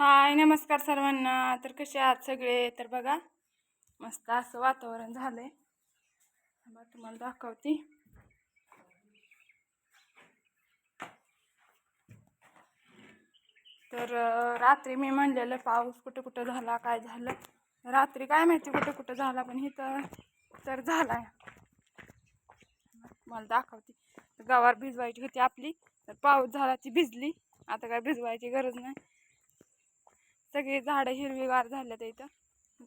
हाय नमस्कार सर्वांना. तर कसे आहात सगळे? तर बघा मस्त असं वातावरण झालंय. तुम्हाला दाखवते. तर रात्री मी म्हणलेलं पाऊस कुठं कुठं झाला, काय झालं रात्री काय माहिती कुठं कुठं झाला, पण इथं तर झालाय. मला दाखवते. गवार भिजवायची होती आपली, तर पाऊस झाला ती भिजली. आता काय भिजवायची गरज नाही. सगळी झाडं हिरवीगार झाल्यात इथं.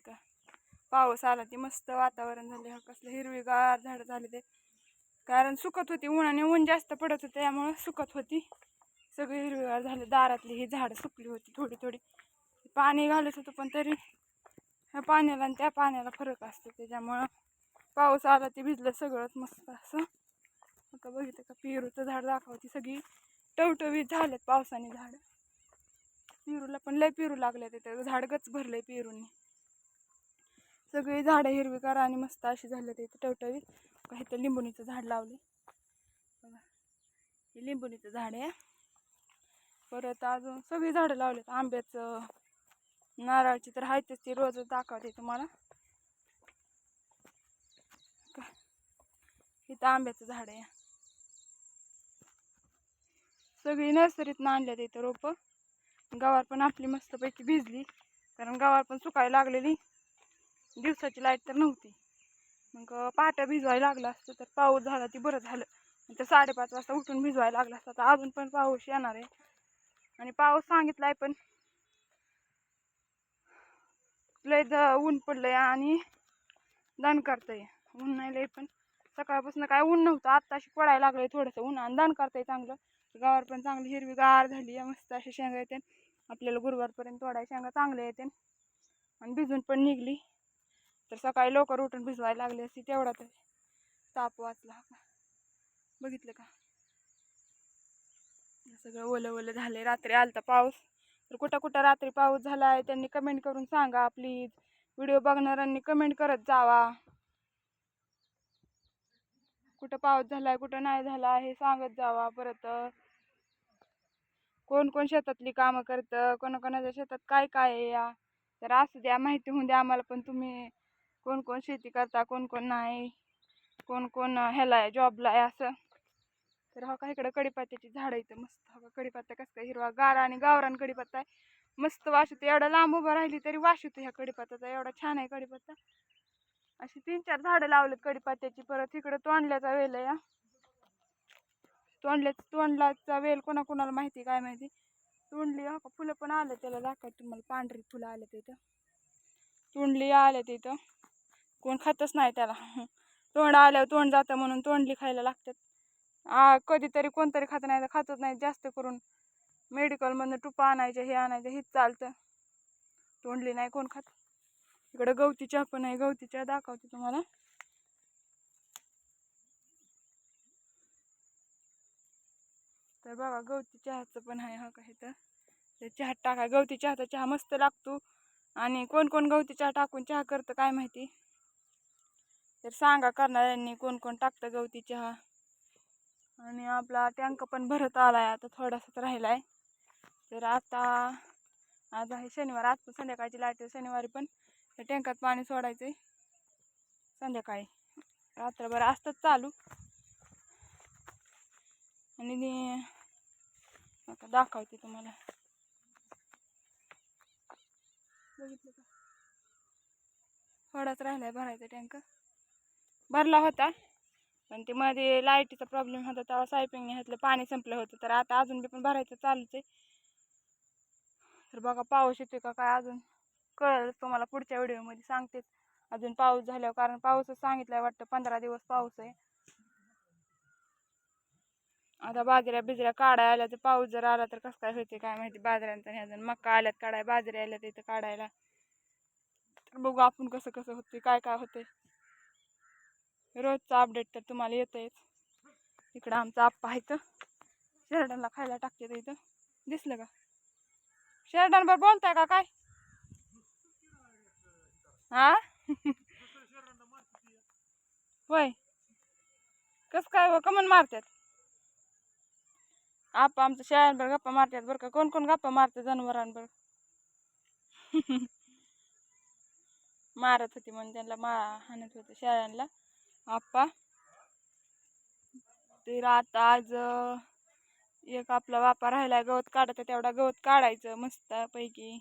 का पाऊस आला ती मस्त वातावरण झाले. कसलं हिरवीगार झाडं झाले ते. कारण सुकत होती उन्हाने, ऊन जास्त पडत होते त्यामुळं सुकत होती. सगळी हिरवीगार झाले. दारातली ही झाडं सुकली होती थोडी थोडी. पाणी घालत होतं पण तरी ह्या पाण्याला आणि त्या पाण्याला फरक असतो. त्याच्यामुळं पाऊस आला ते भिजलं सगळंच मस्त असं. आता बघितलं का पेरूचं झाड दाखवते. सगळी टवटवीत झालेत पावसाने झाडं. पेरूला पण लय पेरू लागले. तिथं झाड गच भरलंय पेरूंनी. सगळी झाडं हिरवीगार आणि मस्त अशी झाले ते टवटवीत. काही तर लिंबुणीचं झाड लावले बघा. हे लिंबुणीचं झाड आहे. परत अजून सगळी झाडं लावलेत. आंब्याचं, नारळाची तर आहेतच, ती रोज दाखवते तुम्हाला. इथं आंब्याचं झाड आहे. सगळी नर्सरीतनं आणल्यात इथं रोपं. गवार पण आपली मस्तपैकी भिजली, कारण गवार पण सुकायला लागलेली. दिवसाची लाईट तर नव्हती, मग पहाटे भिजवायला लागलं असतं. तर पाऊस झाला ती बरं झालं. तर 5:30 वाजता उठून भिजवायला लागला असता. तर अजून पण पाऊस येणार आहे. आणि पाऊस सांगितलाय पण लय ऊन पडलंय आणि दण करतंय. ऊन नाही लय, पण सकाळपासून काय ऊन नव्हतं. आत्ताशी पडायला लागलंय थोडंसं ऊन आणि दण करतंय चांगलं. गावावर पण चांगली हिरवीगार झाली आहे. मस्त अशी शेंगा येते. आपल्याला गुरुवारपर्यंत तोडाय शेंगा चांगल्या येते. आणि भिजून पण निघली. तर सकाळी लवकर उठून भिजवायला लागली असती तेवढा तर ताप वाचला. बघितलं का सगळं ओलं ओलं झालंय. रात्री आलता पाऊस. तर कुठं कुठं रात्री पाऊस झालाय त्यांनी कमेंट करून सांगा प्लीज. व्हिडिओ बघणाऱ्यांनी कमेंट करत जावा. कुठं पाऊस झालाय कुठं नाही झाला हे सांगत जावा. परत कोण कोण शेतातली कामं करतं, कोणाकोणाच्या शेतात काय काय आहे या, तर असू द्या, माहिती होऊन द्या आम्हाला पण. तुम्ही कोण कोण शेती करता, कोण कोण नाही, कोण कोण ह्याला आहे जॉबला आहे असं. तर हो का इकडं कडीपत्त्याची झाडं इथं मस्त. हो का कडीपत्ता कसं काय हिरवा गार आणि गावरान कडीपत्ता आहे. मस्त वास येतो. एवढा लांब उभं राहिली तरी वास येतो ह्या कडीपत्त्याचा. एवढा छान आहे कडीपत्ता. अशी 3-4 झाडं लावलेत कडीपत्त्याची. परत इकडं तोंडल्याचा वेल आहे. तोंडल्याचा वेल कोणाकोणाला माहिती काय माहिती. तोंडली हो का फुलं पण आले. त्याला दाखवत तुम्हाला, पांढरी फुलं आले तिथं. तोंडली आले तिथं. कोण खातच नाही त्याला. तोंड आल्यावर तोंड जातं म्हणून तोंडली खायला लागतात. कधीतरी कोणतरी खात नाही तर खातच नाही. जास्त करून मेडिकलमधनं टुपा आणायचे, हे आणायचं, हेच चालतं. तोंडली नाही कोण खात. इकडं गवती चहा पण आहे. गवती चहा दाखवते तुम्हाला. तर बघा गवती चहाचं पण आहे. हा का इथं ते चहा टाका. गवती चहाचा चहा मस्त लागतो. आणि कोण कोण गवती चहा टाकून चहा करतं काय माहिती. तर सांगा करणाऱ्यांनी कोण कोण टाकतं गवती चहा. आणि आपला टँक पण भरत आलाय. आता थोडासाच राहिलाय. तर आता आज आहे शनिवार. आज पण संध्याकाळची लाईट आहे. शनिवारी पण त्या टँकात पाणी सोडायचंय. संध्याकाळी रात्रभर असतंच चालू. आणि आता दाखवते तुम्हाला. बघितलं का थोडाच राहिलाय भरायचा. टँक भरला होता पण ते मध्ये लाईटीचा प्रॉब्लेम होता तेव्हा सायपिंग घातलं, पाणी संपलं होतं. तर आता अजून बी पण भरायचं चालूच आहे. तर बघा पाऊस येतोय का काय अजून कळलं तुम्हाला पुढच्या व्हिडिओमध्ये सांगते. अजून पाऊस झाल्यावर, कारण पाऊसच सांगितलाय वाटतं 15 दिवस पाऊस आहे. आता बाजऱ्या बिजऱ्या काढायला आल्या. तर पाऊस जर आला तर कसं काय होते काय माहिती. बाजऱ्यांचा नाही अजून. मक्का आल्यात काढाय, बाजरी आल्यात इथं काढायला. तर बघू आपण कसं कसं होते काय काय होते. रोजचा अपडेट तर तुम्हाला येतंयच. इकडं आमचं आप्पा आहे तर शेरडांना खायला टाकते इथं. दिसलं का शेरडांवर बोलताय का काय? हा होय कसं काय हो कमन मारतात आप्पा आमचं शेळ्यांवर गप्पा मारतात बरं का. कोण कोण गप्पा मारते जनावरांवर. मारत होती म्हणून त्यांना हाणत होते शाळांना आप्पा. तर आता आज एक आपला वापा राहिलाय गवत काढायचं, तेवढा गवत काढायचं मस्त पैकी.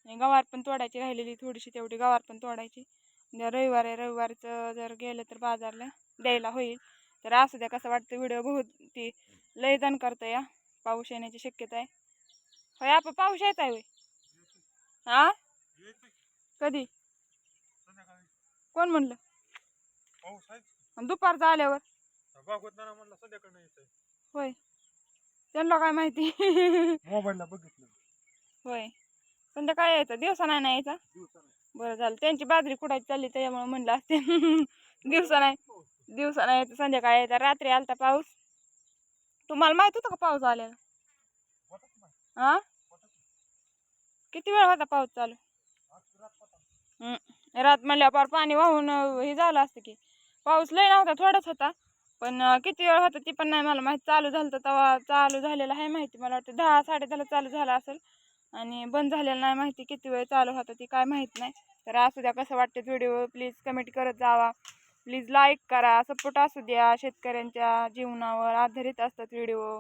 आणि गवार पण तोडायची राहिलेली थोडीशी, तेवढी गवार पण तोडायची. रविवारचं जर गेलं तर बाजारला द्यायला होईल. तर असू द्या. कसं वाटतं व्हिडिओ बहुत ती लय जण करतं या. पाऊस येण्याची शक्यता आहे. होय आपण पाऊस येत आहे होय. हा कधी कोण म्हणलं दुपारचं आल्यावर होय त्यांना काय माहिती. मोबाईलला बघितलं होय संध्याकाळी यायचं, दिवसा नाही ना यायचा. बरं झालं त्यांची बाजरी कुडायची चालली त्याच्यामुळे म्हणलं असते. दिवसा नाही यायचं, संध्याकाळी यायचा. रात्री आलता पाऊस. तुम्हाला माहित होतं का पाऊस आलेला? हा किती वेळ होता पाऊस चालू? रात म्हणल्यावर पाणी वाहून हे झालं असतं की. पाऊस लय नव्हता, थोडाच होता. पण किती वेळ होता ती पण नाही मला माहिती. चालू झालं तर तेव्हा चालू झालेलं आहे माहिती. मला वाटतं 10 10:30 चालू झाला असेल आणि बंद झालेलं नाही माहिती. किती वेळ चालू होता ती काय माहीत नाही. तर असू द्या. कसं वाटतं व्हिडिओ प्लीज कमेंट करत जावा. प्लीज लाईक करा. सपोर्ट असू द्या. शेतकऱ्यांच्या जीवनावर आधारित असतात व्हिडिओ.